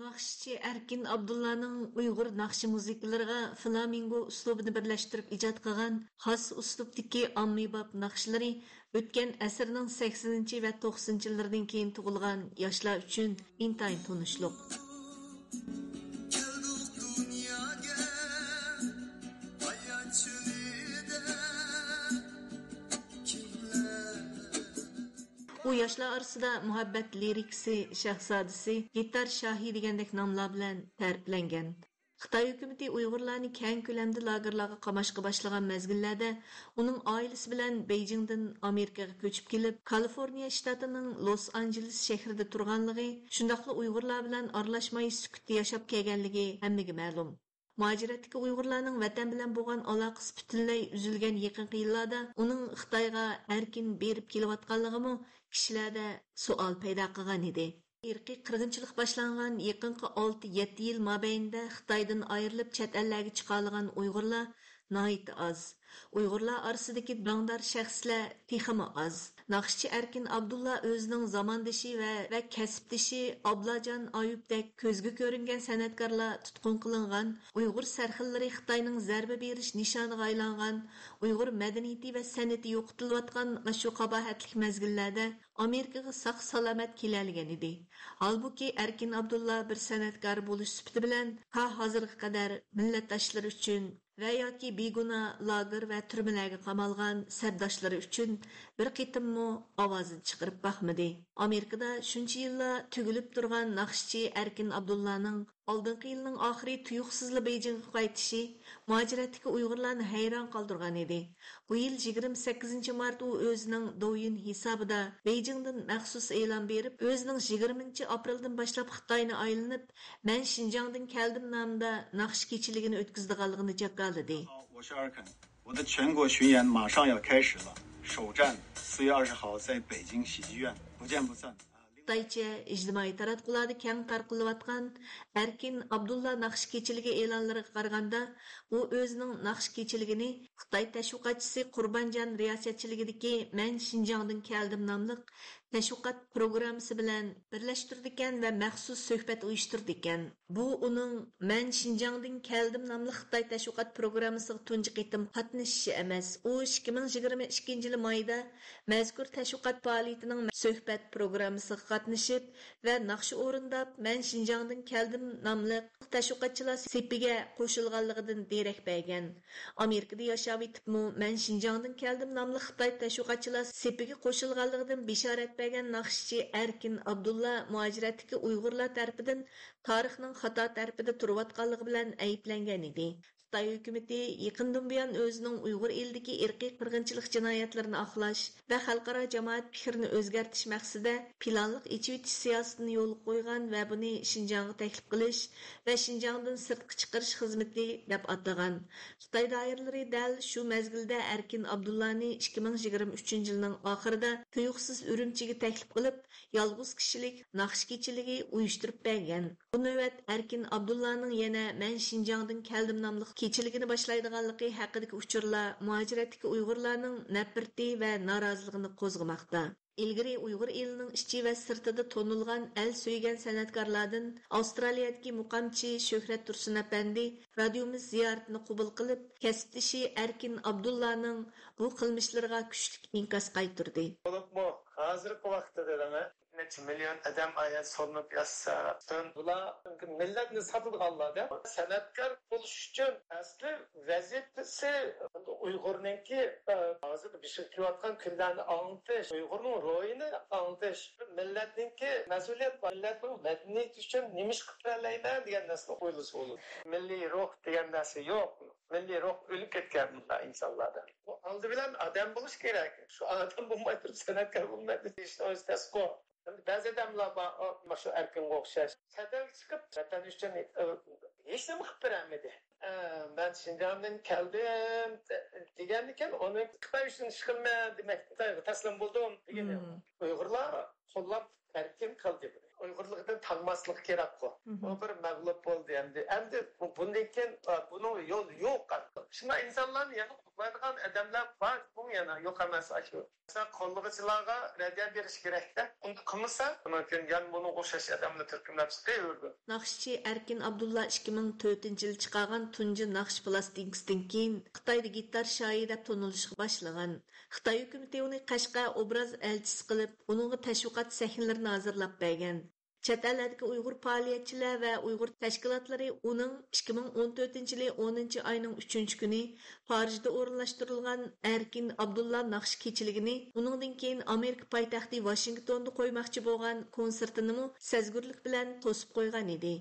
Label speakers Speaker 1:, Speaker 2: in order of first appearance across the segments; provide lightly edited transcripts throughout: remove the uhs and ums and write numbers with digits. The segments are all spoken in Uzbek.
Speaker 1: Naqshchi Erkin Abdullaning Uyg'ur naqshi musiqalariga flamingo uslubini birlashtirib ijod qilgan xos uslubdagi ommabop naqshlari o'tgan asrning 80 va 90 yillaridan keyin tug'ilgan yoshlar uchun intayin tunishliq. U yoshlar orasida muhabbat liriksi shahzodasi, gitar shohi degandek nomlar bilan ta'riflangan. Xitoy hukumati Uyg'urlarni keng ko'lamda lagerlarga qamashqa boshlagan mezgillarda uning oilasi bilan Beijingdan Amerikaga ko'chib kelib, Kaliforniya shtatining Los-Anjeles shahrida turganligi, shundaqla Uyg'urlar bilan aralashmay sukutda yashab kelganligi hammaga ma'lum. Muajiratdagi Uyg'urlarning vatan bilan bo'lgan aloqasi butunlay uzilgan yaqinqi yillarda uning Xitoyga erkin berib kelayotganligimi kishilarda savol paydo qilgan edi. Irqiy qirg'inchilik boshlangan yaqinqi 6-7 yil mobaynida Xitoydan ayrilib chet ellarga chiqarilgan Uyg'urlar nayt az. Uyg'urlar orasidagi dangdar shaxslar texmi az. Naqshchi Erkin Abdulla o'zining zamondoshi va kasbdoshi Ablajon Ayubdek ko'zga ko'ringan san'atkorlar tutqun qilingan, Uyg'ur sarxillari Xitoyning zarba berish nishoniga aylangan, Uyg'ur madaniyati va san'ati yo'qotilayotgan shu qabohatli mezgillarda Amerikaga saq salomat keladigan edi. Halbuki Erkin Abdulla bir san'atkor bo'lish sifati bilan hozirga qadar millatdoshlari uchun va yoki beguna lager va turmalarga qamalgan sardoshlari uchun bir qitimmo ovozini chiqarib baxmidi. Amerikada shuncha yillar tugilib turgan naqshchi Erkin Abdullaning oldingi yilning oxiri tuyuqsizli Beijingga qaytishi muajiratdagi Uyg'urlarni hayron qoldirgan edi. Bu yil 28 mart u o'zining Douyin hisobida Beijingdan maxsus e'lon berib, o'zining 20 apreldan boshlab Xitoyni aylanib, "Men Xinjiangdan keldim" nomida naqsh kechiligini o'tkazdiganligini jakaladi.
Speaker 2: 我是尔肯，我的全国巡演马上要开始了，首站4月20号在北京喜剧院，不见不散。
Speaker 1: Xitoycha ijtimoiy taratqularda keng tarqalayotgan Erkin Abdulla naqsh kechiligi e'lonlariga qaraganda, u o'zining naqsh kechiligini Xitoy tashviqotchisi Qurbonjon riyosatchiligidagi "Men Xinjiangdan keldim" nomli tashviqot programmasi bilan birlashtirdi ekan va maxsus suhbat uyushtirdi ekan. Bu uning "Men Xinjiangdan keldim" nomli Xitoy tashviqot programmasiga tunji qitim qatnashishi emas. U 2022 yil mayda mazkur tashviqot faoliyatining suhbat programmasiga qatnashib va naqshi o'rindab "Men Xinjiangdan keldim" nomli tashviqotchilar sepiga qo'shilganligidan derak bergan. Amerikada yashab etibmi "Men Xinjiangdan keldim" nomli Xitoy tashviqotchilar sepiga qo'shilganligidan bishorat bergan naqshchi Erkin Abdulla muajiratdagi Uyg'urlar tarafidan tarixning xato tarafida turayotganligi bilan ayblangan edi. Xitoy hukumati yaqindan buyon o'zining Uyg'ur elidagi irqiy qirg'inchilik jinoyatlarini oqlash va xalqaro jamoat fikrini o'zgartirish maqsadida planliq ichib etish siyosatini yo'lga qo'ygan va buni Xinjiangga taklif qilish va Xinjiangdan sirtqa chiqarish xizmati deb atagan. Xitoy doiralari dal shu mezgilda Erkin Abdullani 2023 yilning oxirida tuyuqsiz Urumchiga taklif qilib, yolg'iz kishilik naqsh kechiligi uyushtirib bergan. Bu navbat Erkin Abdullaning yana "Men Xinjiangdan keldim" nomli kechiligini boshlaydiganligi haqidagi uchurlar muajiratdagi Uyg'urlarning nafrati va noroziligini qo'zg'amoqda. Ilgari Uyg'ur elining ichi va sirtida tonilgan el suygan san'atkorlardan Avstraliyadagi muqamchi Shuhrat Tursun apandi radiomiz ziyoratini qabul qilib, kasbdoshi Erkin Abdullaning bu qilmishlariga kuchli inkos qaytirdi.
Speaker 3: Hozirgi vaqtda necha million odam ayat solinib yassa, bular millatni sotadiganlar deb san'atkor bo'lish uchun asli vazifasi Uyg'urningki hozir bishib kelayotgan kunlarni anglatish, Uyg'urning ro'yini anglatish, millatningki mas'uliyat, millatning madaniyati uchun nima ish qilayman degan narsani o'ylash bo'ladi. Milliy ruh degan narsa yo'q. Milliy ruh o'lib ketgan insonlarda. Bu oldi bilan odam bo'lish kerak. Shu odam bo'lmay turib san'atkor bo'lmaydi deyishni o'zi tasdiq. Ba'zi odamlar shu Erkinga o'xshash satarga chiqib vatan uchun hech nima qilib berolmadi. Ben Xinjiangdan keldim degan ekan, uni Xitoy uchun ish qilman demak, Xitoyga taslim bo'ldim degan. Uyg'urlar qo'llab Erkin qildi. Uyg'urlikdan tanmaslik kerak bu. O bir mag'lub bo'ldi endi. Endi bundan keyin buning yo'li yo'q. Shuna insonlarni yana qiladigan odamlar bor, bu yana yo'q emas shu. Sen qo'llovchilarga raddiya berish kerak-da. Uni qilmasa, mumkin yan buni o'xshash odamni turkumlab chiqaverdi.
Speaker 1: Naqshchi Erkin Abdulla 2004-yil chiqargan tunji naqsh plastinkadan keyin Xitoyda gitar shoiri deb tanilishga boshlagan. Xitoy hukumati uni Qashqa obraz elchisi qilib, uningga tashviqot sahnalarini hozirlab bergan. Chet eldagi Uyg'ur faoliyatchilar va Uyg'ur tashkilotlari uning 2014-yili 10-oyning 3-kuni Parijda o'rinlashtirilgan Erkin Abdulla naqsh kechiligini, uningdan keyin Amerika poytaxti Washingtonda qo'ymoqchi bo'lgan konsertini sezgurlik bilan to'sib qo'ygan edi.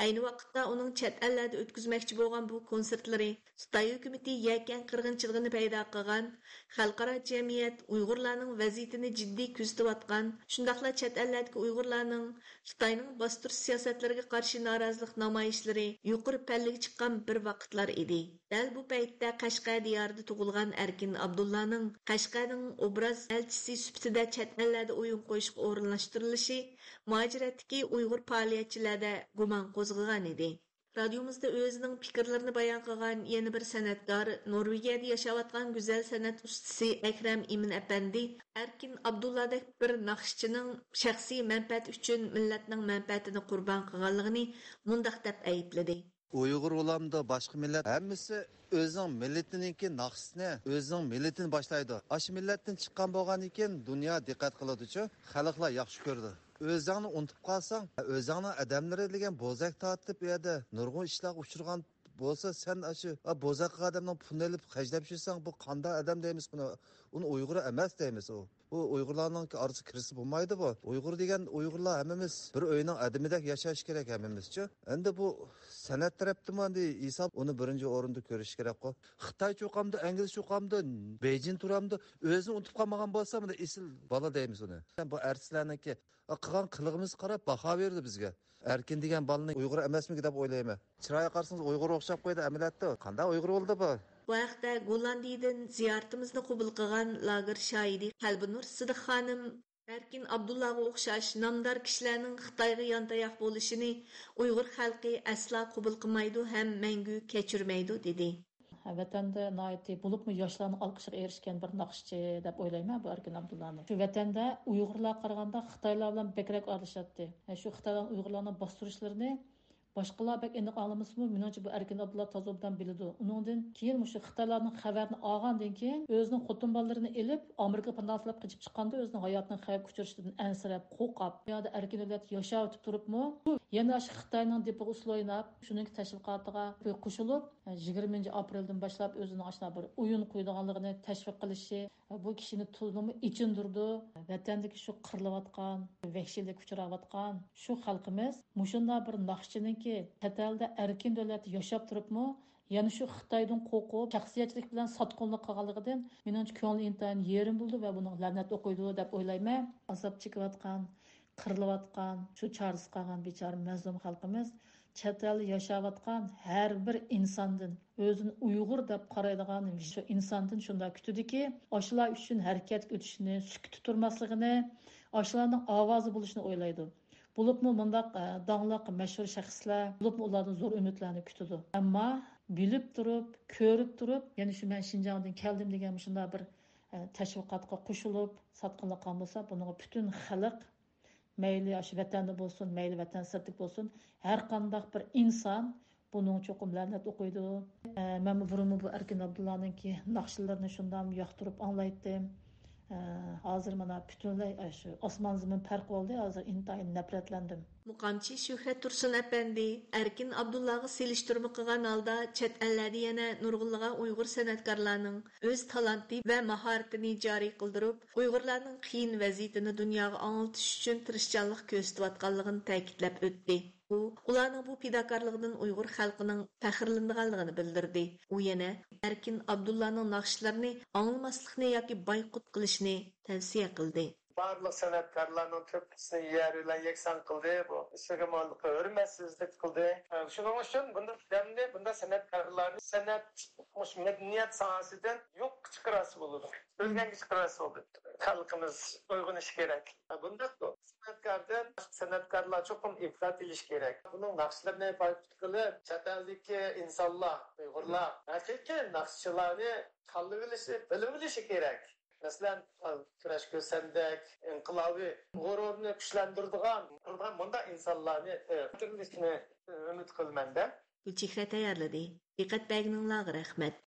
Speaker 1: Ayni vaqtda uning chet ellarda o'tkazmoqchi bo'lgan bu konsertlari Xitoy hukumati yakan qirg'inchiligini paydo qilgan, xalqaro jamiyat Uyg'urlarning vaziyatini jiddiy kuzatayotgan, shundaqla chet ellardagi Uyg'urlarning Xitoyning bostirish siyosatlariga qarshi norozilik namoyishlari yuqori pallaga chiqqan bir vaqtlar edi. Dal bu paytda Qashqa diyorida tug'ilgan Erkin Abdullaning Qashqaning obraz elchisi sifatida chet ellarda o'yin qo'yishga o'rinlashtirilishi muajiratdagi Uyg'ur faoliyatchilarda gumon qo'zg'agan edi. Radiomuzda o'zining fikrlarini bayon qilgan yana bir san'atkor, Norvegiyada yashayotgan go'zal san'at ustasi Akram Imin apandi Erkin Abdulladek bir naqshchining shaxsiy manfaati uchun millatning manfaatini qurbon qilganligini mundaq deb aybladi.
Speaker 4: Uyg'ur olamda boshqa millat hammasi o'zining millatiniki naqshni, o'zining millatini boshlaydi. Ash millatdan chiqqan bo'lgan ekan, dunyo diqqat qiladi-chu, xalqlar yaxshi ko'rdi. O'zingni unutib qolsang, o'zingni odamlari degan bo'zak tortib yerda nurg'un ishlar uchirgan bo'lsa, sen shu bo'zaq odamning pulini olib xajlab yursang, bu qanday odam deymiz buni? Uni Uyg'ur emas deymiz u. Bu Uyg'urlarning orasi kirisi bo'lmaydi bu. Uyg'ur degan Uyg'urlar hammamiz bir o'yning adamidek yashash kerak hammamizchi. Endi bu san'at tarafdan hisob uni birinchi o'rinda ko'rish kerak-ku. Xitoy cho'qamda, ingliz cho'qamda, Beijing turamda o'zini unutib qolmagan bo'lsa, buni esil bola deymiz uni. Bu artistlarniki qilgan qilig'imiz qarab baho berdi bizga. Erkin degan bolaning Uyg'ur emasmi deb o'ylayman. Chiroyga qarasangiz Uyg'ur o'xshab qo'ydi amaliyotda. Qanday Uyg'ur bo'ldi bu?
Speaker 1: Bu haqda Gollandiyadan ziyoratimizni qabul qilgan lager shoiri Qalbinur Sidiq xonim Erkin Abdullaga o'xshash namdor kishilarning Xitoyga yontayoq bo'lishini Uyg'ur xalqi asla qabul qilmaydi ham mangu kechirmaydi dedi.
Speaker 5: Vatanda naiti bulupmu yoshlarni alqışıga erishgan bir naqshchi deb o'ylayman bu Erkin Abdullani. Shu vatanda Uyg'urlar qaraganda Xitoylar bilan bekrak aralashadi. Shu Xitoydan Uyg'urlarning bostirishlarini boshqalar bek aniq olmasmi? Menimcha bu Erkin Abdulla tozobdan biladi. Uningdan keyin shu Xitoylarning xabarini olgandan keyin o'zining xotin bolalarini elib Amerika pandaslab qochib chiqqanda o'zining hayotini xavf kuchirishdan ansirab, qo'rqib, yo'da erkin davlat yashab turibmi? Yana shu Xitoyning depo usloynab, shuning tashviqotiga qo'shilib, 20-apreldan boshlab o'zining ashna bir o'yin qo'ydiganligini tashviq qilishi, bu kishini to'limi ichindirdi. Vatandagi shu qirilayotgan, vahshiylik uchrayotgan shu xalqimiz mushunda bir naqshchiniki tatalda erkin davlat yashab turibmi? Yani şu Xitoydan qo'rqib, shaxsiyatchilik bilan sotqinlik qilganligidan menimcha ko'ngli intayin yerim bo'ldi va buni la'nat o'qiydi deb o'ylayman. Azob chekayotgan, qirilayotgan, shu chorsiz qolgan bechora mazlum xalqimiz chet elda yashayotgan har bir insondan o'zini Uyg'ur deb qaraydigan shu insondan shunda kutdiki, oshlar uchun harakat o'tishini, sukut turmasligini, oshlarning ovozi bo'lishini o'ylaydi. Bulupmu bundaq dağlıq məşhur şəxslər, bulupmu onlardan zor ümidlərini kütüdü. Amma bilib durub, körüb durub, yəni şu mən Şinjandan gəldim degen şunda bir təşviqatqa qoşulub, satqınlıq qanmasa, bunun bütün xalq, meyli aşı vətəndə bolsun, meyli vətən sırtıq bolsun, hər qandaq bir insan bunun çoxum lənət oxuydu. Mən bu Erkin Abdullah'nın ki, naqşılarını şundan yaxtırıb anlaydım. Hazır mana bütünlüy şu Osman Zimin fark oldu. Hazır intayın nefretlendim.
Speaker 1: Muqamchi Shuhrat Tursun apandi Erkin Abdullahga selishtirma qilgan holda chet ellarda yana nurg'unlagan Uyg'ur san'atkorlarining o'z talanti va mahoratini joriy qildirib, Uyg'urlarning qiyin vaziyatini dunyoga anglatish uchun tirishchanlik ko'rsatayotganligini ta'kidlab o'tdi. U ularning bu fidokorligidan Uyg'ur xalqining faxrlanganligini bildirdi. U yana Erkin Abdullahning naqshlarini anglamaslikni yoki boyqut qilishni tavsiya qildi.
Speaker 3: Barlıq sanatkarlarının tüpkisini yer ile yeksan kıldı bu. Sıkımalık, hürmetsizlik kıldı. Şunun için bunda sanatkarların sanat, medeniyet sahasından yok çıkarası bulundu. Özgen çıkarası oldu. halkımız uygulaş gerek. Bunda sanatkardan sanatkarlar çok ifrat ediş gerek. Bunun nakşlarına bakılı çataldaki insanlar, Uygurlar, hakikaten nakşçılarını kaldırılışı, bilirilishi gerek. Mesela Kıraş Kösendek, İnkılabı, gururunu güçlendirdiğin bunda insanlarını bitirmesini ümit kılmanda.
Speaker 1: Bu chehra tayyorladi. Diqqat berganinglarga rahmat.